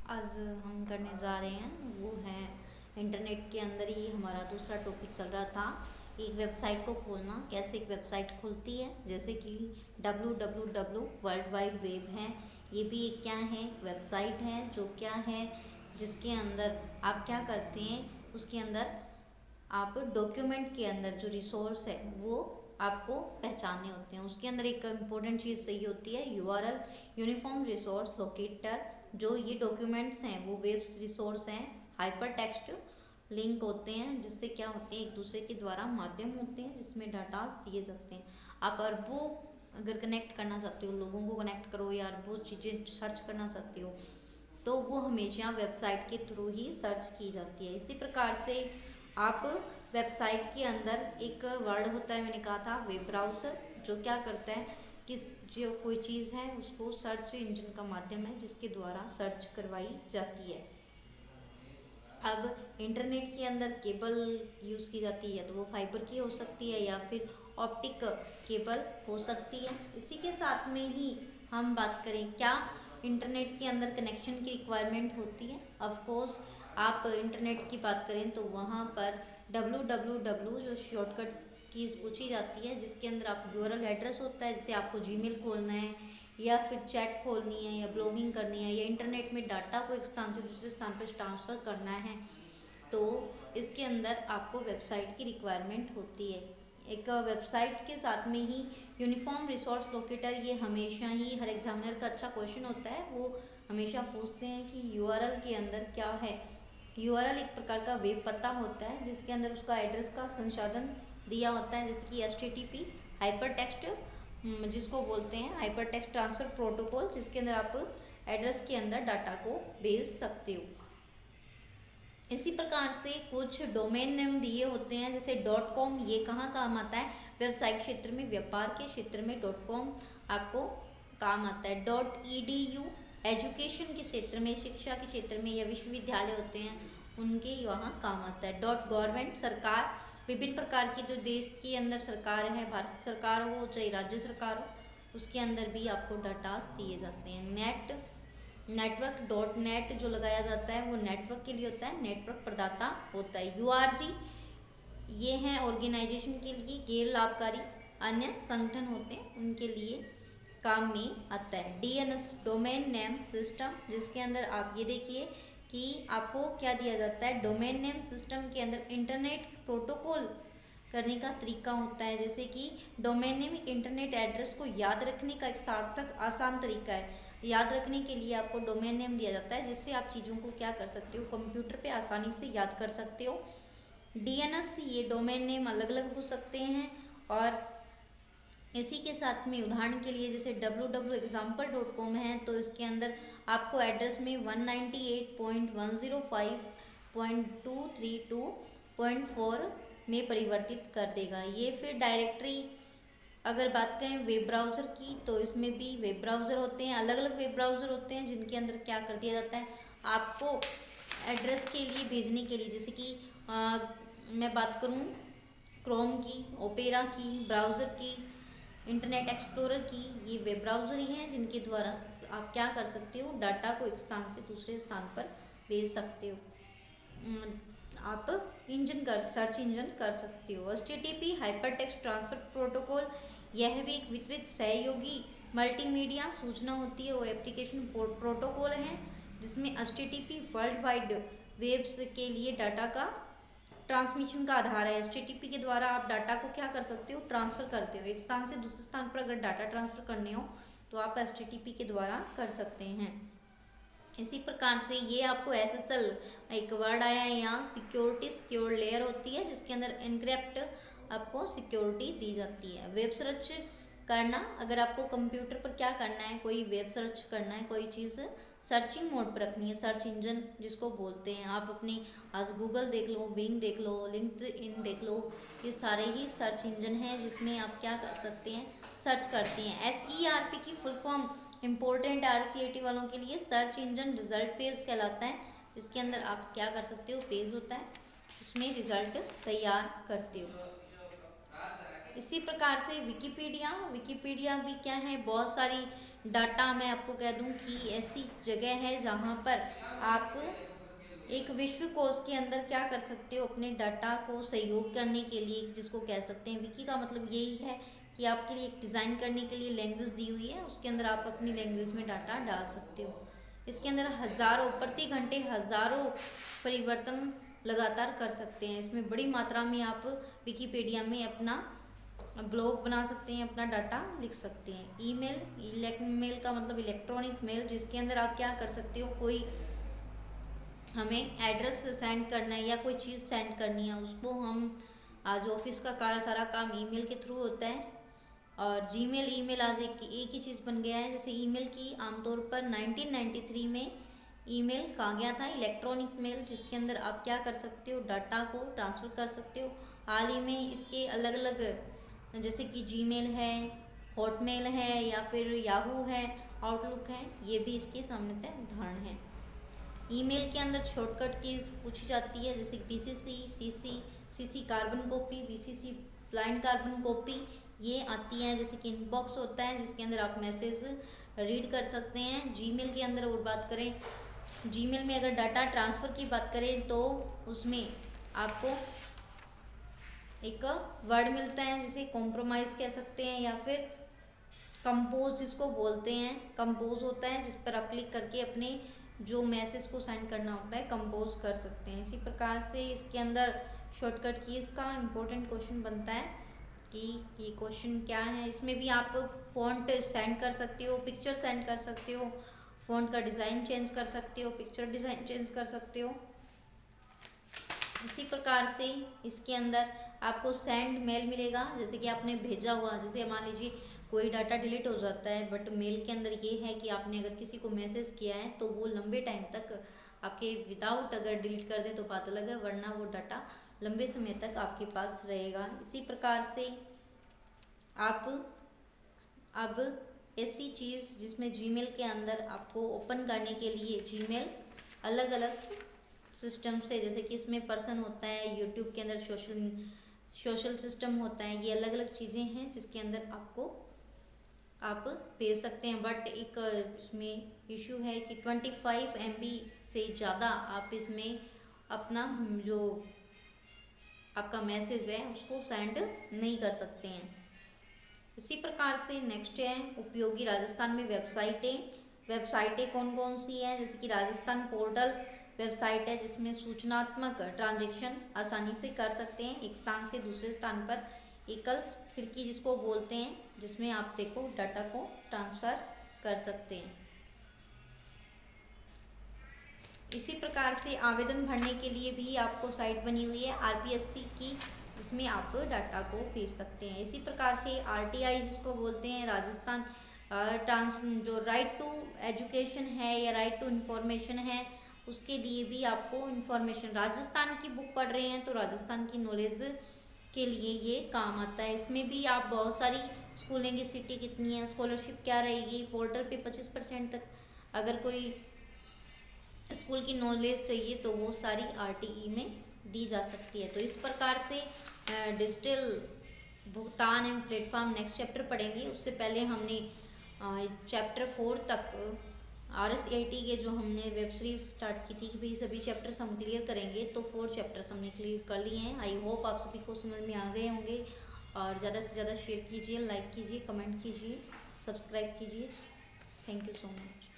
आज हम करने जा रहे हैं वो है इंटरनेट के अंदर ही हमारा दूसरा टॉपिक चल रहा था। एक वेबसाइट को खोलना, कैसे एक वेबसाइट खुलती है, जैसे कि www वर्ल्ड वाइड वेब है। ये भी एक क्या है, वेबसाइट है जो क्या है, जिसके अंदर आप क्या करते हैं, उसके अंदर आप डॉक्यूमेंट के अंदर जो रिसोर्स है वो आपको पहचानने होते हैं। उसके अंदर एक इम्पोर्टेंट चीज़ सही होती है यूआरएल, यूनिफॉर्म रिसोर्स लोकेटर। जो ये डॉक्यूमेंट्स हैं वो वेब रिसोर्स हैं, हाइपर टेक्स्ट लिंक होते हैं, जिससे क्या होते हैं, एक दूसरे के द्वारा माध्यम होते हैं जिसमें डाटा दिए जाते हैं। आप अरबों अगर कनेक्ट करना चाहते हो, लोगों को कनेक्ट करो या अरबों चीज़ें सर्च करना चाहते हो, तो वो हमेशा वेबसाइट के थ्रू ही सर्च की जाती है। इसी प्रकार से आप वेबसाइट के अंदर एक वर्ड होता है, मैंने कहा था वेब ब्राउज़र, जो क्या करता है कि जो कोई चीज़ है उसको सर्च इंजन का माध्यम है जिसके द्वारा सर्च करवाई जाती है। अब इंटरनेट के अंदर केबल यूज़ की जाती है, तो वो फाइबर की हो सकती है या फिर ऑप्टिक केबल हो सकती है। इसी के साथ में ही हम बात करें क्या इंटरनेट के अंदर कनेक्शन की रिक्वायरमेंट होती है। ऑफ कोर्स आप इंटरनेट की बात करें तो वहाँ पर www जो शॉर्टकट कीज़ पूछी जाती है, जिसके अंदर आप यूआरएल एड्रेस होता है, जैसे आपको जीमेल खोलना है या फिर चैट खोलनी है या ब्लॉगिंग करनी है या इंटरनेट में डाटा को एक स्थान से दूसरे स्थान पर ट्रांसफ़र करना है, तो इसके अंदर आपको वेबसाइट की रिक्वायरमेंट होती है। एक वेबसाइट के साथ में ही यूनिफॉर्म रिसोर्स लोकेटर, ये हमेशा ही हर एग्जामिनर का अच्छा क्वेश्चन होता है। वो हमेशा पूछते हैं कि यूआरएल के अंदर क्या है। यूआरएल एक प्रकार का वेब पता होता है जिसके अंदर उसका एड्रेस का संसाधन दिया होता है, जैसे कि HTTP हाइपर टेक्स्ट, जिसको बोलते हैं हाइपर टेक्स्ट ट्रांसफ़र प्रोटोकॉल, जिसके अंदर आप एड्रेस के अंदर डाटा को भेज सकते हो। इसी प्रकार से कुछ डोमेन नेम दिए होते हैं, जैसे .com, ये कहाँ काम आता है, व्यवसायिक क्षेत्र में, व्यापार के क्षेत्र में .com आपको काम आता है। .edu एजुकेशन के क्षेत्र में, शिक्षा के क्षेत्र में या विश्वविद्यालय होते हैं उनके वहाँ काम आता है। .गवर्नमेंट सरकार, विभिन्न प्रकार की जो देश के अंदर सरकार है, भारत सरकार हो चाहे राज्य सरकार हो, उसके अंदर भी आपको डाटा दिए जाते हैं। नेटवर्क .net जो लगाया जाता है वो नेटवर्क के लिए होता है, नेटवर्क प्रदाता होता है। URG ये हैं ऑर्गेनाइजेशन के लिए, गैर लाभकारी अन्य संगठन होते हैं उनके लिए काम में आता है। DNS डोमेन नेम सिस्टम, जिसके अंदर आप ये देखिए कि आपको क्या दिया जाता है, डोमेन नेम सिस्टम के अंदर इंटरनेट प्रोटोकॉल करने का तरीका होता है। जैसे कि डोमेन नेम एक इंटरनेट एड्रेस को याद रखने का एक सार्थक आसान तरीका है। याद रखने के लिए आपको डोमेन नेम दिया जाता है, जिससे आप चीज़ों को क्या कर सकते हो, कंप्यूटर पे आसानी से याद कर सकते हो। DNS, ये डोमेन नेम अलग अलग हो सकते हैं। और इसी के साथ में उदाहरण के लिए जैसे www.example.com है, तो इसके अंदर आपको एड्रेस में 198.105.232.4 में परिवर्तित कर देगा। ये फिर डायरेक्टरी, अगर बात करें वेब ब्राउज़र की, तो इसमें भी वेब ब्राउज़र होते हैं, अलग अलग वेब ब्राउज़र होते हैं, जिनके अंदर क्या कर दिया जाता है, आपको एड्रेस के लिए भेजने के लिए, जैसे कि मैं बात करूँ क्रोम की, ओपेरा की, ब्राउज़र की, इंटरनेट एक्सप्लोरर की, ये वेब ब्राउज़र ही हैं जिनके द्वारा आप क्या कर सकते हो, डाटा को एक स्थान से दूसरे स्थान पर भेज सकते हो। आप सर्च इंजन कर सकते हो। HTTP hyper text transfer protocol, यह भी एक वितरित सहयोगी मल्टीमीडिया सूचना होती है, वो एप्लीकेशन प्रोटोकॉल है जिसमें HTTP वर्ल्ड वाइड वेब्स के लिए डाटा का ट्रांसमिशन का आधार है। HTTP के द्वारा आप डाटा को क्या कर सकते हो, ट्रांसफ़र करते हो। एक स्थान से दूसरे स्थान पर अगर डाटा ट्रांसफ़र करने हो तो आप HTTP के द्वारा कर सकते हैं। इसी प्रकार से ये आपको SSL एक वर्ड आया है यहाँ, सिक्योर लेयर होती है, जिसके अंदर इनक्रिप्ट आपको सिक्योरिटी दी जाती है। वेब सर्च करना, अगर आपको कंप्यूटर पर क्या करना है, कोई वेब सर्च करना है, कोई चीज़ सर्चिंग मोड पर रखनी है, सर्च इंजन जिसको बोलते हैं, आप अपनी आज गूगल देख लो, बिंग देख लो, लिंक्डइन देख लो, ये सारे ही सर्च इंजन हैं जिसमें आप क्या कर सकते हैं, सर्च करते हैं। SERP की फुल फॉर्म इम्पोर्टेंट RCAT वालों के लिए सर्च इंजन रिजल्ट पेज कहलाता है, जिसके अंदर आप क्या कर सकते हो, पेज होता है उसमें रिजल्ट तैयार करते हो। इसी प्रकार से विकिपीडिया भी क्या है, बहुत सारी डाटा, मैं आपको कह दूं कि ऐसी जगह है जहां पर आप एक विश्व कोश के अंदर क्या कर सकते हो, अपने डाटा को सहयोग करने के लिए, जिसको कह सकते हैं विकी का मतलब यही है कि आपके लिए एक डिज़ाइन करने के लिए लैंग्वेज दी हुई है, उसके अंदर आप अपनी लैंग्वेज में डाटा डाल सकते हो। इसके अंदर हज़ारों प्रति घंटे हज़ारों परिवर्तन लगातार कर सकते हैं। इसमें बड़ी मात्रा में आप विकिपीडिया में अपना ब्लॉग बना सकते हैं, अपना डाटा लिख सकते हैं। ईमेल का मतलब इलेक्ट्रॉनिक मेल, जिसके अंदर आप क्या कर सकते हो, कोई हमें एड्रेस सेंड करना है या कोई चीज़ सेंड करनी है, उसको हम आज ऑफिस का सारा काम ईमेल के थ्रू होता है। और जीमेल ईमेल आज एक ही चीज़ बन गया है। जैसे ईमेल की आमतौर पर 1993 में ईमेल कहा गया था इलेक्ट्रॉनिक मेल, जिसके अंदर आप क्या कर सकते हो, डाटा को ट्रांसफ़र कर सकते हो। हाल ही में इसके अलग अलग, जैसे कि जीमेल है, हॉटमेल है, या फिर याहू है, आउटलुक है, ये भी इसके सामान्यतः उदाहरण हैं। ईमेल के अंदर शॉर्टकट कीज़ पूछी जाती है, जैसे CC carbon copy, VCC blind carbon copy, ये आती हैं। जैसे कि इनबॉक्स होता है, जिसके अंदर आप मैसेज रीड कर सकते हैं। जीमेल के अंदर और बात करें, जीमेल में अगर डाटा ट्रांसफ़र की बात करें तो उसमें आपको एक वर्ड मिलता है, जैसे कॉम्प्रोमाइज़ कह सकते हैं, या फिर कंपोज जिसको बोलते हैं। कंपोज होता है जिस पर आप क्लिक करके अपने जो मैसेज को सेंड करना होता है कंपोज कर सकते हैं। इसी प्रकार से इसके अंदर शॉर्टकट कीज़ का इम्पोर्टेंट क्वेश्चन बनता है कि ये क्वेश्चन क्या है। इसमें भी आप फ़ॉन्ट सेंड कर सकते हो, पिक्चर सेंड कर सकते हो, फ़ॉन्ट का डिज़ाइन चेंज कर सकते हो, पिक्चर डिज़ाइन चेंज कर सकते हो। इसी प्रकार से इसके अंदर आपको सेंड मेल मिलेगा, जैसे कि आपने भेजा हुआ, जैसे मान लीजिए कोई डाटा डिलीट हो जाता है, बट मेल के अंदर ये है कि आपने अगर किसी को मैसेज किया है तो वो लंबे टाइम तक आपके विदाउट अगर डिलीट कर दे तो बात अलग है, वरना वो डाटा लंबे समय तक आपके पास रहेगा। इसी प्रकार से आप अब ऐसी चीज़ जिसमें जीमेल के अंदर आपको ओपन करने के लिए जीमेल अलग अलग सिस्टम से, जैसे कि इसमें पर्सन होता है, यूट्यूब के अंदर सोशल सिस्टम होता है, ये अलग अलग चीज़ें हैं जिसके अंदर आप भेज सकते हैं। बट एक इसमें इशू है कि 25 MB से ज़्यादा आप इसमें अपना जो आपका मैसेज है उसको सेंड नहीं कर सकते हैं। इसी प्रकार से नेक्स्ट है उपयोगी राजस्थान में वेबसाइटें कौन कौन सी हैं, जैसे कि राजस्थान पोर्टल वेबसाइट है, जिसमें सूचनात्मक ट्रांजैक्शन आसानी से कर सकते हैं, एक स्थान से दूसरे स्थान पर एकल खिड़की जिसको बोलते हैं, जिसमें आप देखो डाटा को ट्रांसफ़र कर सकते हैं। इसी प्रकार से आवेदन भरने के लिए भी आपको साइट बनी हुई है RPSC की, जिसमें आप डाटा को भेज सकते हैं। इसी प्रकार से RTI जिसको बोलते हैं, राजस्थान जो राइट टू एजुकेशन है या राइट टू इन्फॉर्मेशन है, उसके लिए भी आपको इन्फॉर्मेशन, राजस्थान की बुक पढ़ रहे हैं तो राजस्थान की नॉलेज के लिए ये काम आता है। इसमें भी आप बहुत सारी स्कूलिंग की सिटी कितनी है, स्कॉलरशिप क्या रहेगी, पोर्टल पे 25% तक अगर कोई स्कूल की नॉलेज चाहिए तो वो सारी RTE में दी जा सकती है। तो इस प्रकार से डिजिटल भुगतान एवं प्लेटफॉर्म नेक्स्ट चैप्टर पढ़ेंगे। उससे पहले हमने चैप्टर 4 तक RSAT के जो हमने वेब सीरीज स्टार्ट की थी कि भाई सभी चैप्टर्स हम क्लियर करेंगे, तो 4 चैप्टर्स हमने क्लियर कर लिए हैं। आई होप आप सभी को समझ में आ गए होंगे, और ज़्यादा से ज़्यादा शेयर कीजिए, लाइक कीजिए, कमेंट कीजिए, सब्सक्राइब कीजिए। Thank you so much.